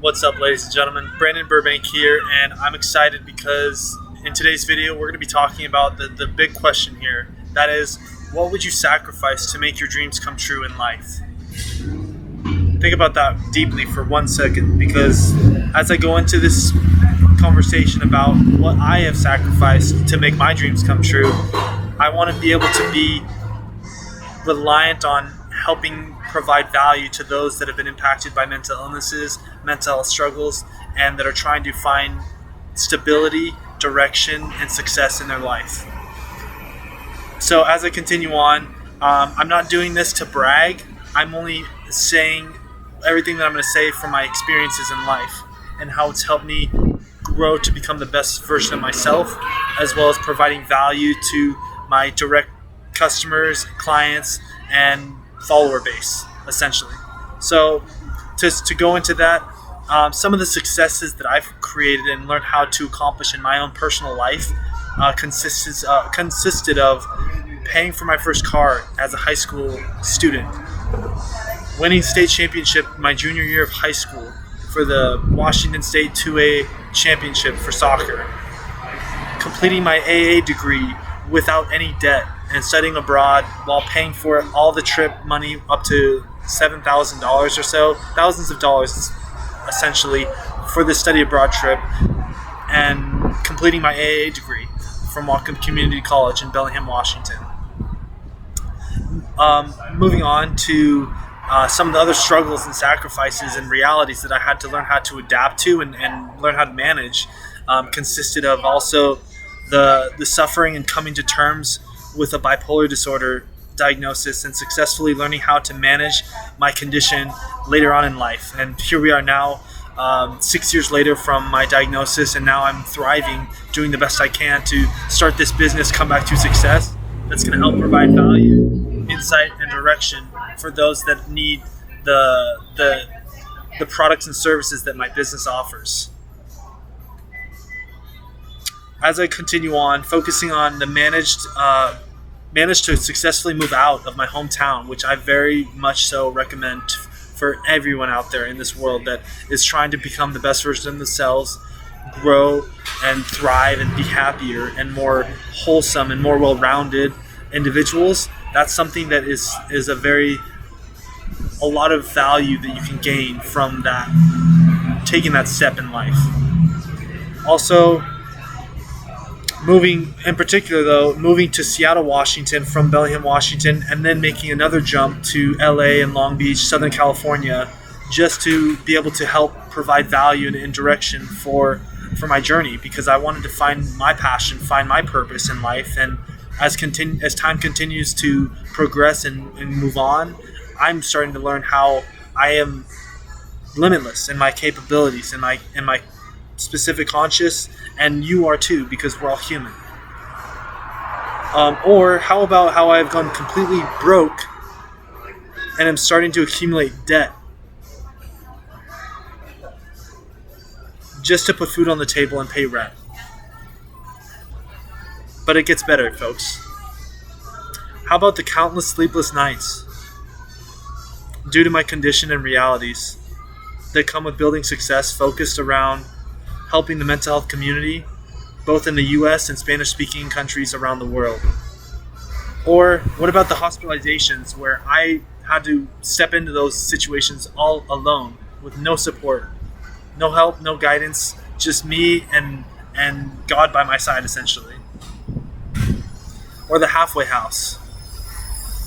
What's up, ladies and gentlemen? Brandon Burbank here, and I'm excited because in today's video we're going to be talking about the big question here. That is, what would you sacrifice to make your dreams come true in life? Think about that deeply for 1 second, because as I go into this conversation about what I have sacrificed to make my dreams come true, I want to be able to be reliant on helping provide value to those that have been impacted by mental illnesses, mental health struggles, and that are trying to find stability, direction, and success in their life. So as I continue on, I'm not doing this to brag. I'm only saying everything that I'm going to say from my experiences in life and how it's helped me grow to become the best version of myself, as well as providing value to my direct customers, clients, and follower base, essentially. So to go into that, some of the successes that I've created and learned how to accomplish in my own personal life consisted of paying for my first car as a high school student, winning state championship my junior year of high school for the Washington State 2A championship for soccer, completing my AA degree without any debt and studying abroad while paying for it, all the trip money up to $7,000 or so, thousands of dollars essentially, for the study abroad trip, and completing my AA degree from Whatcom Community College in Bellingham, Washington. Moving on to some of the other struggles and sacrifices and realities that I had to learn how to adapt to and learn how to manage, consisted of also the suffering and coming to terms with a bipolar disorder diagnosis and successfully learning how to manage my condition later on in life. And here we are now, 6 years later from my diagnosis, and now I'm thriving, doing the best I can to start this business, Come Back to Success, that's going to help provide value, insight, and direction for those that need the products and services that my business offers. As I continue on, focusing on the managed to successfully move out of my hometown, which I very much so recommend for everyone out there in this world that is trying to become the best version of themselves, grow and thrive and be happier and more wholesome and more well-rounded individuals. That's something that is a lot of value that you can gain from that, taking that step in life. Also, moving to Seattle, Washington from Bellingham, Washington, and then making another jump to LA and Long Beach, Southern California, just to be able to help provide value and direction for my journey, because I wanted to find my passion, find my purpose in life. And as time continues to progress and move on, I'm starting to learn how I am limitless in my capabilities and my specific conscious, and you are too, because we're all human. Or how about how I've gone completely broke and I'm starting to accumulate debt just to put food on the table and pay rent. But it gets better, folks. How about the countless sleepless nights due to my condition and realities that come with building success focused around helping the mental health community, both in the U.S. and Spanish-speaking countries around the world? Or what about the hospitalizations where I had to step into those situations all alone with no support, no help, no guidance, just me and God by my side, essentially? Or the halfway house,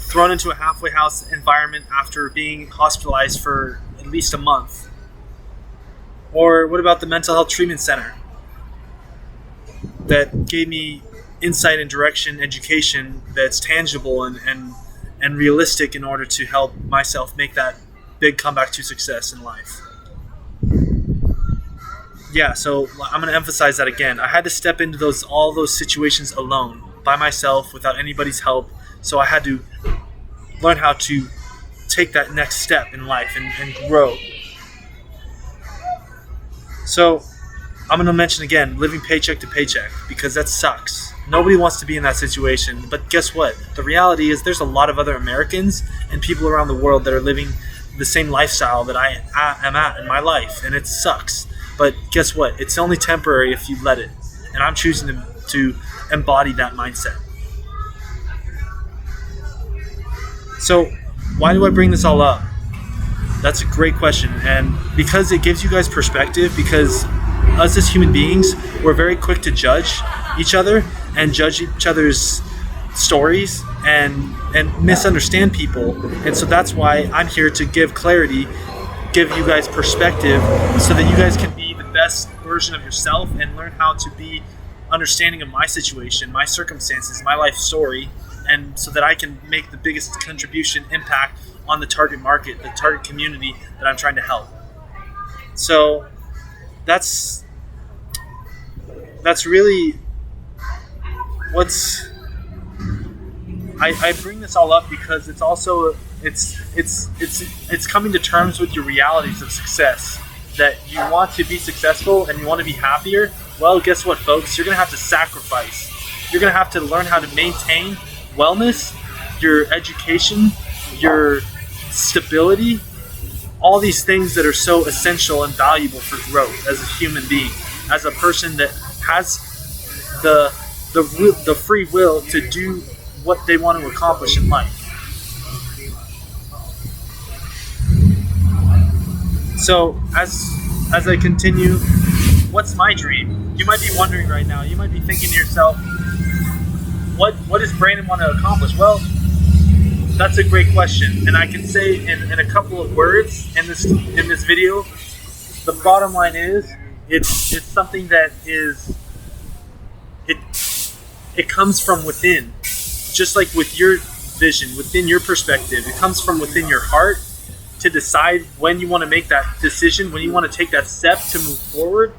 thrown into a halfway house environment after being hospitalized for at least a month. Or what about the mental health treatment center that gave me insight and direction, education that's tangible and realistic in order to help myself make that big comeback to success in life? Yeah, so I'm going to emphasize that again. I had to step into all those situations alone, by myself, without anybody's help. So I had to learn how to take that next step in life and grow. So I'm going to mention again, living paycheck to paycheck, because that sucks. Nobody wants to be in that situation. But guess what? The reality is there's a lot of other Americans and people around the world that are living the same lifestyle that I am at in my life, and it sucks. But guess what? It's only temporary if you let it. And I'm choosing to embody that mindset. So why do I bring this all up? That's a great question. And because it gives you guys perspective, because us as human beings, we're very quick to judge each other and judge each other's stories and misunderstand people. And so that's why I'm here to give clarity, give you guys perspective, so that you guys can be the best version of yourself and learn how to be understanding of my situation, my circumstances, my life story, and so that I can make the biggest contribution, impact on the target market, the target community that I'm trying to help. So that's really what's I bring this all up because it's also it's coming to terms with your realities of success, that you want to be successful and you want to be happier. Well, guess what, folks? You're going to have to sacrifice. You're going to have to learn how to maintain wellness, your education, your stability, all these things that are so essential and valuable for growth as a human being, as a person that has the free will to do what they want to accomplish in life. So as I continue, what's my dream? You might be wondering right now. You might be thinking to yourself, what does Brandon want to accomplish? Well, that's a great question, and I can say in a couple of words in this video, the bottom line is it's something that is it comes from within. Just like with your vision, within your perspective, it comes from within your heart to decide when you want to make that decision, when you want to take that step to move forward.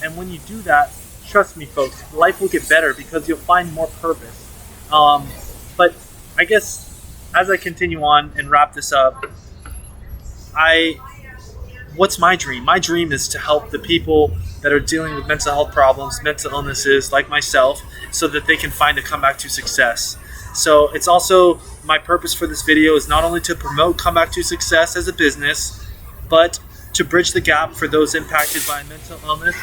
And when you do that, trust me, folks, life will get better because you'll find more purpose. But I guess as I continue on and wrap this up, what's my dream? My dream is to help the people that are dealing with mental health problems, mental illnesses like myself, so that they can find a comeback to success. So it's also my purpose for this video is not only to promote comeback to success as a business, but to bridge the gap for those impacted by mental illness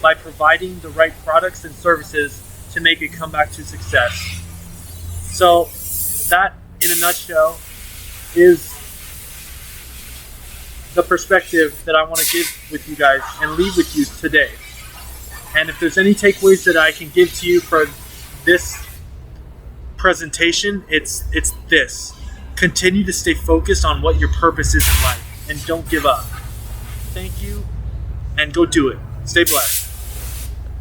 by providing the right products and services to make a comeback to success. So that, in a nutshell, is the perspective that I want to give with you guys and leave with you today. And if there's any takeaways that I can give to you for this presentation, it's this: continue to stay focused on what your purpose is in life and don't give up. Thank you, and go do it. Stay blessed.